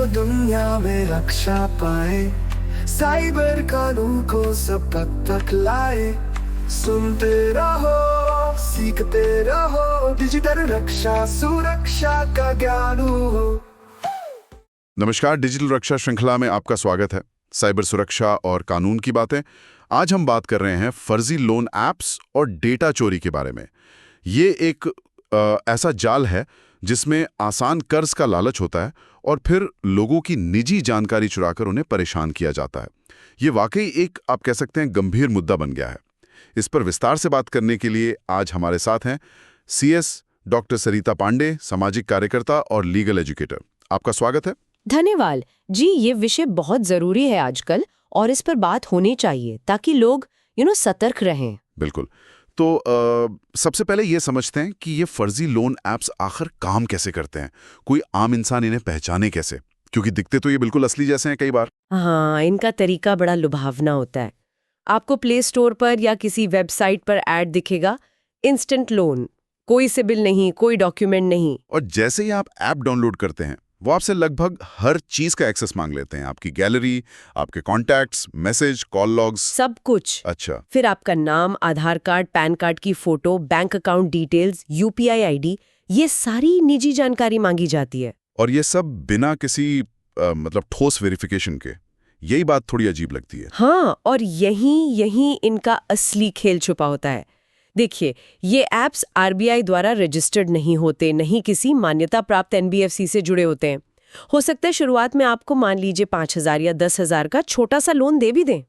दुनिया में रक्षा पाए, साइबर कानून को सब तक लाए। सुनते रहो, सीखते रहो, डिजिटल रक्षा सुरक्षा का ज्ञान हो। नमस्कार, डिजिटल रक्षा श्रृंखला में आपका स्वागत है। साइबर सुरक्षा और कानून की बातें। आज हम बात कर रहे हैं फर्जी लोन ऐप्स और डेटा चोरी के बारे में। ये एक ऐसा जाल है जिसमें आसान कर्ज का लालच होता है और फिर लोगों की निजी जानकारी चुराकर उन्हें परेशान किया जाता है। ये वाकई एक, आप कह सकते हैं, गंभीर मुद्दा बन गया है। इस पर विस्तार से बात करने के लिए आज हमारे साथ हैं CS डॉक्टर सरिता पांडे, सामाजिक कार्यकर्ता और लीगल एजुकेटर। आपका स्वागत है। धन्यवाद जी। ये विषय बहुत जरूरी है आजकल और इस पर बात होनी चाहिए ताकि लोग सतर्क रहें। बिल्कुल। तो सबसे पहले ये समझते हैं कि ये फर्जी लोन ऐप्स आखिर काम कैसे करते हैं। कोई आम इंसान इन्हें पहचाने कैसे, क्योंकि दिखते तो ये बिल्कुल असली जैसे हैं कई बार। हाँ, इनका तरीका बड़ा लुभावना होता है। आपको प्ले स्टोर पर या किसी वेबसाइट पर ऐड दिखेगा, इंस्टेंट लोन, कोई सिबिल नहीं, कोई डॉक्यूमेंट नहीं। और जैसे ही आप ऐप डाउनलोड करते हैं वो आपसे लगभग हर चीज का एक्सेस मांग लेते हैं। आपकी गैलरी, आपके कॉन्टैक्ट्स, मैसेज, कॉल लॉग्स, सब कुछ। अच्छा। फिर आपका नाम, आधार कार्ड, पैन कार्ड की photo, bank account details, UPI ID, ये सारी निजी जानकारी मांगी जाती है। और ये सब बिना किसी मतलब ठोस वेरिफिकेशन के। यही बात थोड़ी अजीब लगती है। हाँ, और यही इनका असली खेल छुपा होता है। देखिए, ये ऐप्स RBI द्वारा रजिस्टर्ड नहीं होते, नहीं किसी मान्यता प्राप्त NBFC से जुड़े होते हैं। हो सकता है शुरुआत में आपको मान लीजिए 5,000 या 10,000 का छोटा सा लोन दे भी दें,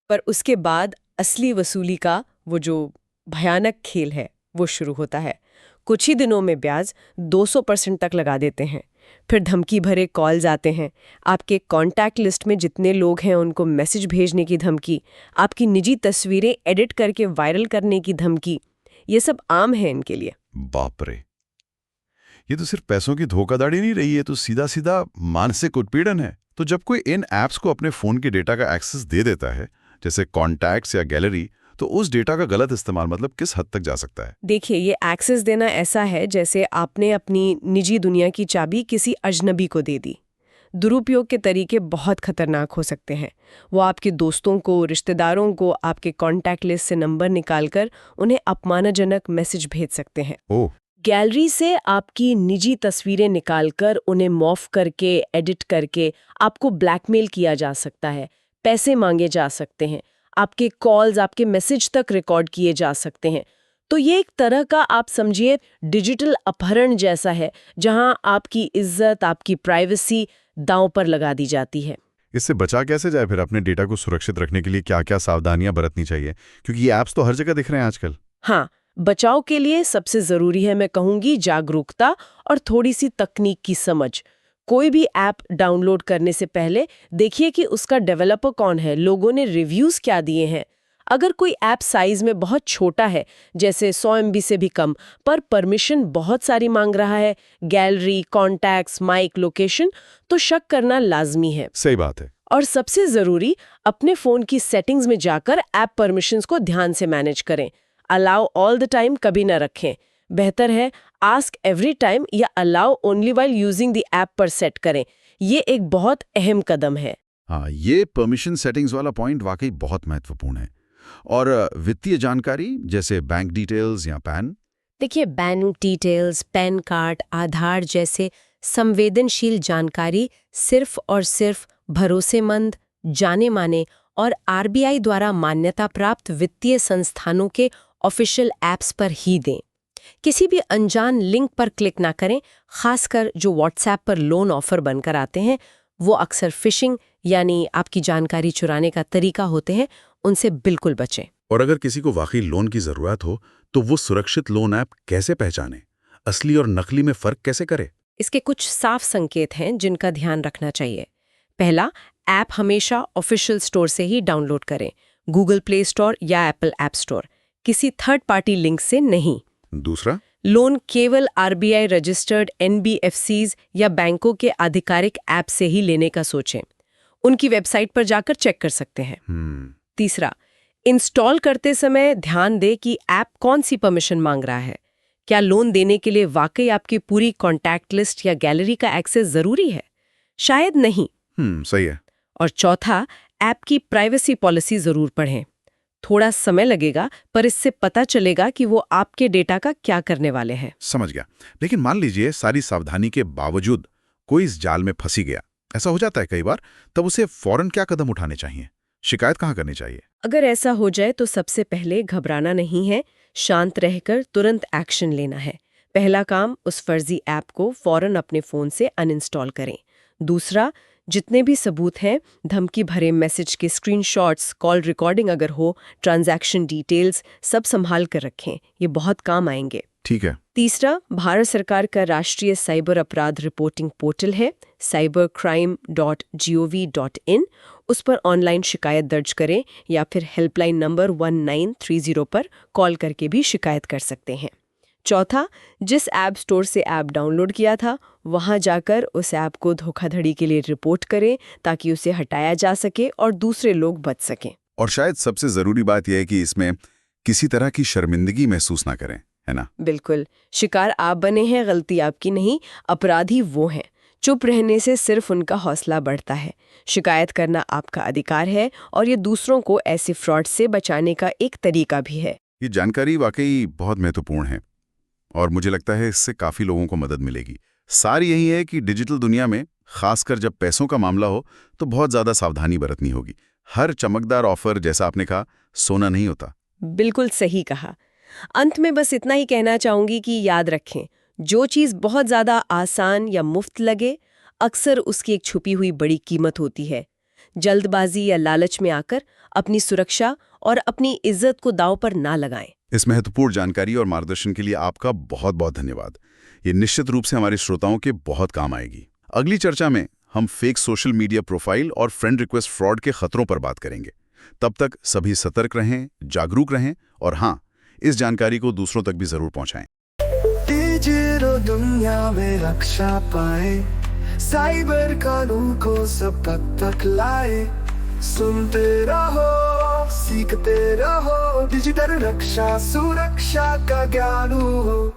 पर उसके बाद असली वसूली का वो जो भयानक खेल है वो शुरू होता है। कुछ ही दिनों में ब्याज 200% तक लगा देते हैं। फिर धमकी भरे कॉल्स आते हैं, आपके कॉन्टैक्ट लिस्ट में जितने लोग हैं उनको मैसेज भेजने की धमकी, आपकी निजी तस्वीरें एडिट करके वायरल करने की धमकी। ये सब आम है इनके लिए। बाप रे, ये तो सिर्फ पैसों की धोखाधड़ी नहीं रही है, तो सीधा सीधा मानसिक उत्पीड़न है। तो जब कोई इन ऐप्स को अपने फोन के डेटा का एक्सेस दे देता है, जैसे कॉन्टैक्ट्स या गैलरी, तो उस डेटा का गलत इस्तेमाल मतलब किस हद तक जा सकता है? देखिए, ये एक्सेस देना ऐसा है जैसे आपने अपनी निजी दुनिया की चाबी किसी अजनबी को दे दी। दुरुपयोग के तरीके बहुत खतरनाक हो सकते हैं। वो आपके दोस्तों को, रिश्तेदारों को आपके कॉन्टैक्ट लिस्ट से नंबर निकालकर उन्हें अपमानजनक मैसेज भेज सकते हैं। ओह। गैलरी से आपकी निजी तस्वीरें निकालकर उन्हें मॉर्फ करके, एडिट करके आपको ब्लैकमेल किया जा सकता है, पैसे मांगे जा सकते हैं, आपके कॉल्स, आपके मैसेज तक रिकॉर्ड किए जा सकते हैं। तो ये एक तरह का, आप समझिए, डिजिटल अपहरण जैसा है, जहां आपकी इज्जत, आपकी प्राइवेसी दांव पर लगा दी जाती है। इससे बचा कैसे जाए फिर? अपने डेटा को सुरक्षित रखने के लिए क्या क्या सावधानियां बरतनी चाहिए, क्योंकि ये ऐप्स तो हर जगह दिख रहे हैं आजकल। हाँ, बचाव के लिए सबसे जरूरी है, मैं कहूंगी, जागरूकता और थोड़ी सी तकनीक की समझ। कोई भी ऐप डाउनलोड करने से पहले देखिए कि उसका डेवलपर कौन है, लोगों ने रिव्यूज क्या दिए हैं। अगर कोई ऐप साइज में बहुत छोटा है, जैसे 100 MB से भी कम, पर परमिशन बहुत सारी मांग रहा है, गैलरी, कॉन्टैक्ट्स, माइक, लोकेशन, तो शक करना लाजमी है। सही बात है। और सबसे जरूरी, अपने फोन की सेटिंग्स में जाकर ऐप परमिशंस को ध्यान से मैनेज करें। अलाउ ऑल द टाइम कभी ना रखें। बेहतर है आस्क एवरी टाइम या allow only while using the app पर सेट करें। ये एक बहुत अहम कदम है। हाँ, ये परमिशन सेटिंग्स वाला पॉइंट वाकई बहुत महत्वपूर्ण है। और वित्तीय जानकारी जैसे बैंक डिटेल्स या पैन? देखिए, बैंक डिटेल्स, पैन कार्ड, आधार जैसे संवेदनशील जानकारी सिर्फ और सिर्फ भरोसेमंद, जाने माने और RBI द्वारा मान्यता प्राप्त वित्तीय संस्थानों के ऑफिशियल ऐप्स पर ही दें। किसी भी अनजान लिंक पर क्लिक ना करें, खासकर जो WhatsApp पर लोन ऑफर बनकर आते हैं। वो अक्सर फिशिंग यानी आपकी जानकारी चुराने का तरीका होते हैं, उनसे बिल्कुल बचें। और अगर किसी को वाकई लोन की जरूरत हो तो वो सुरक्षित लोन ऐप कैसे पहचाने, असली और नकली में फर्क कैसे करे? इसके कुछ साफ संकेत हैं जिनका ध्यान रखना चाहिए। पहला, ऐप हमेशा ऑफिशियल स्टोर से ही डाउनलोड करें, गूगल प्ले स्टोर या एप्पल ऐप स्टोर, किसी थर्ड पार्टी लिंक से नहीं। दूसरा, लोन केवल RBI रजिस्टर्ड NBFCs या बैंकों के आधिकारिक ऐप से ही लेने का सोचें। उनकी वेबसाइट पर जाकर चेक कर सकते हैं। तीसरा, इंस्टॉल करते समय ध्यान दें कि ऐप कौन सी परमिशन मांग रहा है। क्या लोन देने के लिए वाकई आपकी पूरी कॉन्टैक्ट लिस्ट या गैलरी का एक्सेस जरूरी है? शायद नहीं। सही है। और चौथा, ऐप की प्राइवेसी पॉलिसी जरूर पढ़ें। थोड़ा समय लगेगा, पर इससे पता चलेगा कि वो आपके डेटा का क्या करने वाले हैं। समझ गया। लेकिन मान लीजिए सारी सावधानी के बावजूद कोई इस जाल में फंसी गया, ऐसा हो जाता है कई बार, तब उसे फौरन क्या कदम उठाने चाहिए? शिकायत कहाँ करनी चाहिए? अगर ऐसा हो जाए तो सबसे पहले घबराना नहीं है, शांत रहकर तुरंत एक्शन लेना है। पहला काम, उस फर्जी ऐप को फौरन अपने फोन से अनइंस्टॉल करें। दूसरा, जितने भी सबूत हैं, धमकी भरे मैसेज के स्क्रीनशॉट्स, कॉल रिकॉर्डिंग अगर हो, ट्रांजैक्शन डिटेल्स, सब संभाल कर रखें, ये बहुत काम आएंगे। ठीक है। तीसरा, भारत सरकार का राष्ट्रीय साइबर अपराध रिपोर्टिंग पोर्टल है cybercrime.gov.in। उस पर ऑनलाइन शिकायत दर्ज करें या फिर हेल्पलाइन नंबर 1930 पर कॉल करके भी शिकायत कर सकते हैं। चौथा, जिस ऐप स्टोर से ऐप डाउनलोड किया था वहां जाकर उस ऐप को धोखाधड़ी के लिए रिपोर्ट करें ताकि उसे हटाया जा सके और दूसरे लोग बच सकें। और शायद सबसे जरूरी बात यह है कि इसमें किसी तरह की शर्मिंदगी महसूस ना करें, है ना? बिल्कुल, शिकार आप बने हैं, गलती आपकी नहीं, अपराधी वो हैं। चुप रहने से सिर्फ उनका हौसला बढ़ता है। शिकायत करना आपका अधिकार है और ये दूसरों को ऐसे फ्रॉड से बचाने का एक तरीका भी है। ये जानकारी वाकई बहुत महत्वपूर्ण है और मुझे लगता है इससे काफी लोगों को मदद मिलेगी। सार यही है कि डिजिटल दुनिया में, खासकर जब पैसों का मामला हो, तो बहुत ज्यादा सावधानी बरतनी होगी। हर चमकदार ऑफर, जैसा आपने कहा, सोना नहीं होता। बिल्कुल सही कहा। अंत में बस इतना ही कहना चाहूंगी कि याद रखें, जो चीज़ बहुत ज़्यादा आसान या मुफ्त लगे, अक्सर उसकी एक छुपी हुई बड़ी कीमत होती है। जल्दबाजी या लालच में आकर अपनी सुरक्षा और अपनी इज्जत को दांव पर ना लगाएं। इस महत्वपूर्ण जानकारी और मार्गदर्शन के लिए आपका बहुत बहुत धन्यवाद। ये निश्चित रूप से हमारे श्रोताओं के बहुत काम आएगी। अगली चर्चा में हम फेक सोशल मीडिया प्रोफाइल और फ्रेंड रिक्वेस्ट फ्रॉड के खतरों पर बात करेंगे। तब तक सभी सतर्क रहें, जागरूक रहें और हाँ, इस जानकारी को दूसरों तक भी जरूर पहुंचाएं। डिजिटल दुनिया में रक्षा पाए, साइबर कानून को सब तक लाए। सुनते रहो, सीखते रहो, डिजिटल रक्षा सुरक्षा का ज्ञान हो।